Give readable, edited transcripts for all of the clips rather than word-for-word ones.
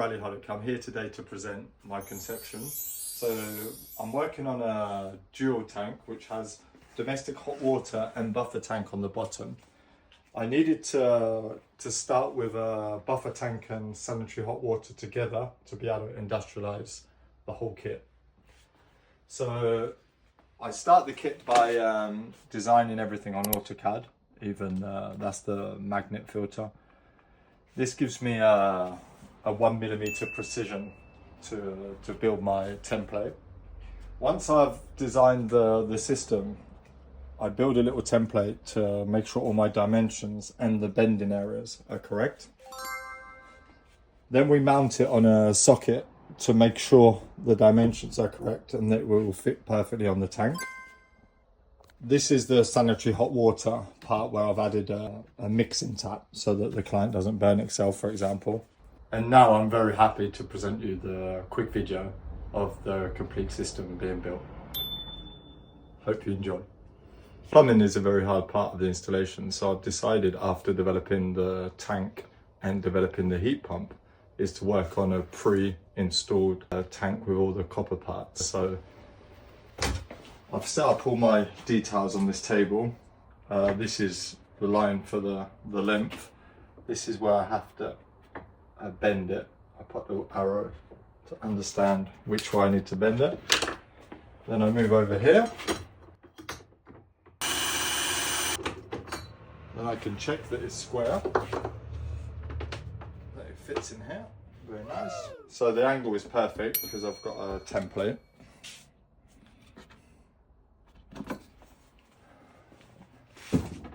Rallyholic. I'm here today to present my conception. So I'm working on a dual tank which has domestic hot water and buffer tank on the bottom. I needed to start with a buffer tank and sanitary hot water together to be able to industrialize the whole kit. So I start the kit by designing everything on AutoCAD, even that's the magnet filter. This gives me a 1mm precision to build my template. Once I've designed the system, I build a little template to make sure all my dimensions and the bending areas are correct. Then we mount it on a socket to make sure the dimensions are correct and that it will fit perfectly on the tank. This is the sanitary hot water part where I've added a mixing tap so that the client doesn't burn itself, for example. And now I'm very happy to present you the quick video of the complete system being built. Hope you enjoy. Plumbing is a very hard part of the installation, so I've decided after developing the tank and developing the heat pump is to work on a pre-installed tank with all the copper parts. So I've set up all my details on this table. This is the line for the length. This is where I have to bend it. I put the arrow to understand which way I need to bend it. Then I move over here. Then I can check that it's square, that it fits in here. Very nice. So the angle is perfect because I've got a template.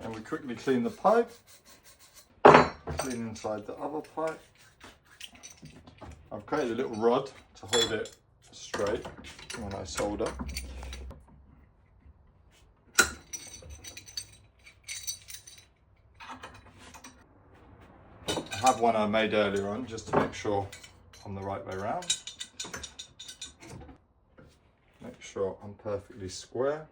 And we quickly clean the pipe, clean inside the other pipe. I've created a little rod to hold it straight when I solder. I have one I made earlier on just to make sure I'm the right way around. Make sure I'm perfectly square.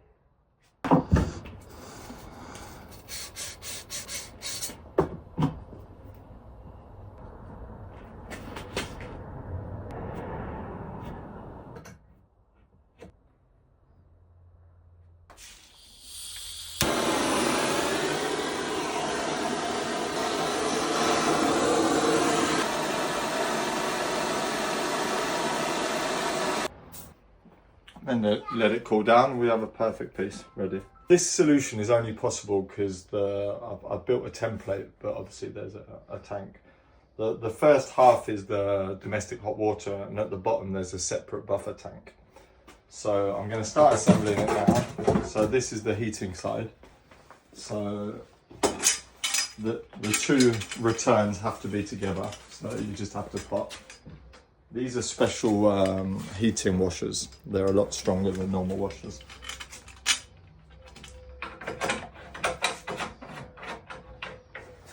And let it cool down, we have a perfect piece ready. This solution is only possible because I've built a template, but obviously there's a tank. The first half is the domestic hot water, and at the bottom there's a separate buffer tank. So I'm going to start assembling it now. So this is the heating side. So the two returns have to be together, so you just have to pop. These are special heating washers. They're a lot stronger than normal washers.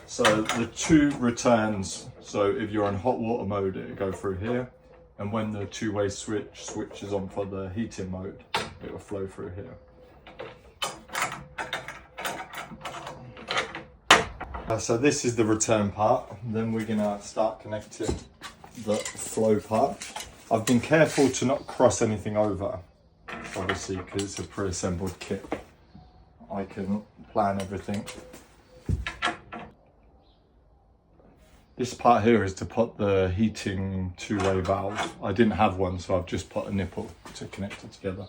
So the two returns, so if you're on hot water mode, it'll go through here. And when the two-way switch is on for the heating mode, it will flow through here. So this is the return part. Then we're gonna start connecting the flow part. I've been careful to not cross anything over, obviously, because it's a pre-assembled kit. I can plan everything. This part here is to put the heating two-way valve. I didn't have one, so I've just put a nipple to connect it together.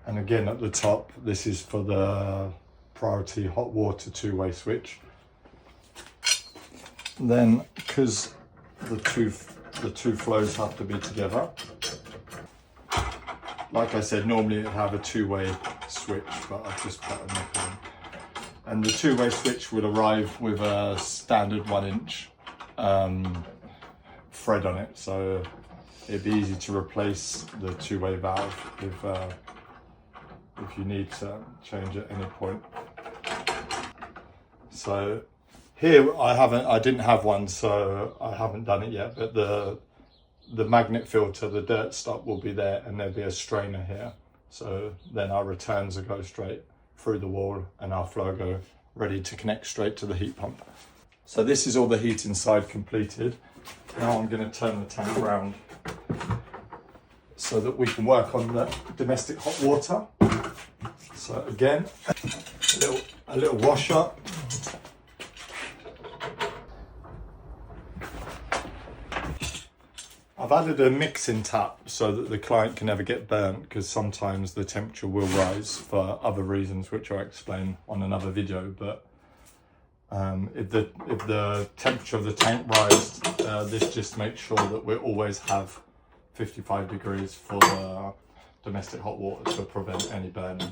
And again at the top, this is for the priority hot water two-way switch. Then, because the two flows have to be together, like I said, normally it'd have a two-way switch, but I've just put a nipple in. And the two-way switch will arrive with a standard 1-inch thread on it, so it'd be easy to replace the two-way valve if you need to change at any point. So here I didn't have one, so I haven't done it yet, but the magnet filter, the dirt stop will be there, and there'll be a strainer here. So then our returns will go straight through the wall and our flow go ready to connect straight to the heat pump. So this is all the heat inside completed. Now I'm going to turn the tank around so that we can work on the domestic hot water. So again, a little washer. I've added a mixing tap so that the client can never get burnt, because sometimes the temperature will rise for other reasons, which I'll explain on another video. But if the temperature of the tank rises, this just makes sure that we always have 55 degrees for the domestic hot water to prevent any burning.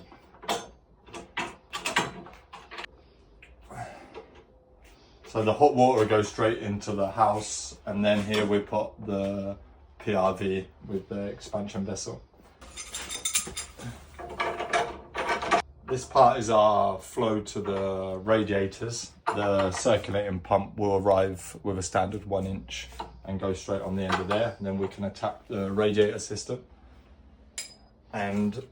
So the hot water goes straight into the house, and then here we put the PRV with the expansion vessel. This part is our flow to the radiators. The circulating pump will arrive with a standard 1 inch and go straight on the end of there, and then we can attack the radiator system. And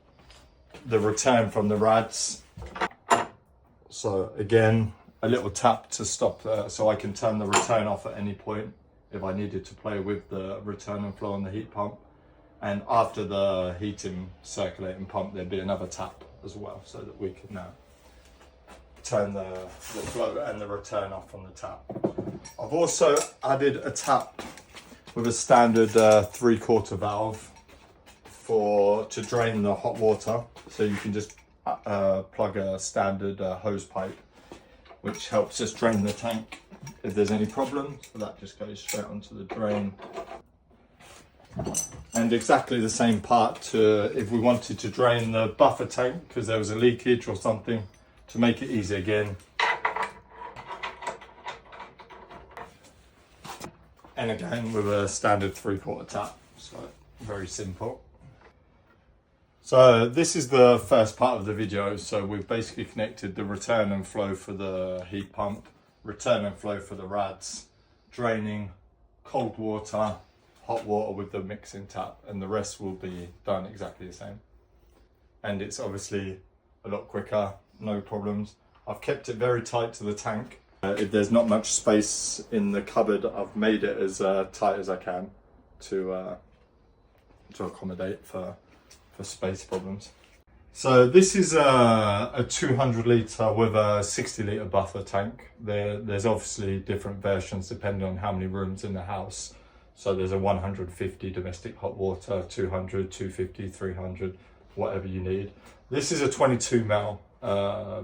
the return from the rads. So again, a little tap to stop so I can turn the return off at any point if I needed to play with the return and flow on the heat pump. And after the heating circulating pump, there'd be another tap as well, so that we can turn the flow and the return off on the tap. I've also added a tap with a standard 3/4 valve to drain the hot water. So you can just plug a standard hose pipe, which helps us drain the tank if there's any problems. So that just goes straight onto the drain. And exactly the same part if we wanted to drain the buffer tank because there was a leakage or something, to make it easy again. And again with a standard 3/4 tap, so very simple. So this is the first part of the video. So we've basically connected the return and flow for the heat pump, return and flow for the rads, draining, cold water, hot water with the mixing tap, and the rest will be done exactly the same. And it's obviously a lot quicker, no problems. I've kept it very tight to the tank. If there's not much space in the cupboard, I've made it as tight as I can to accommodate for space problems. So this is a 200 litre with a 60 litre buffer tank. There's obviously different versions depending on how many rooms in the house. So there's a 150 domestic hot water, 200, 250, 300, whatever you need. This is a 22 ml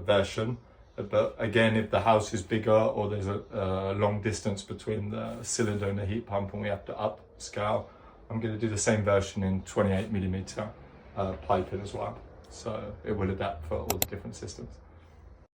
version. But again, if the house is bigger or there's a long distance between the cylinder and the heat pump and we have to upscale, I'm going to do the same version in 28 millimeter piping as well. So it will adapt for all the different systems.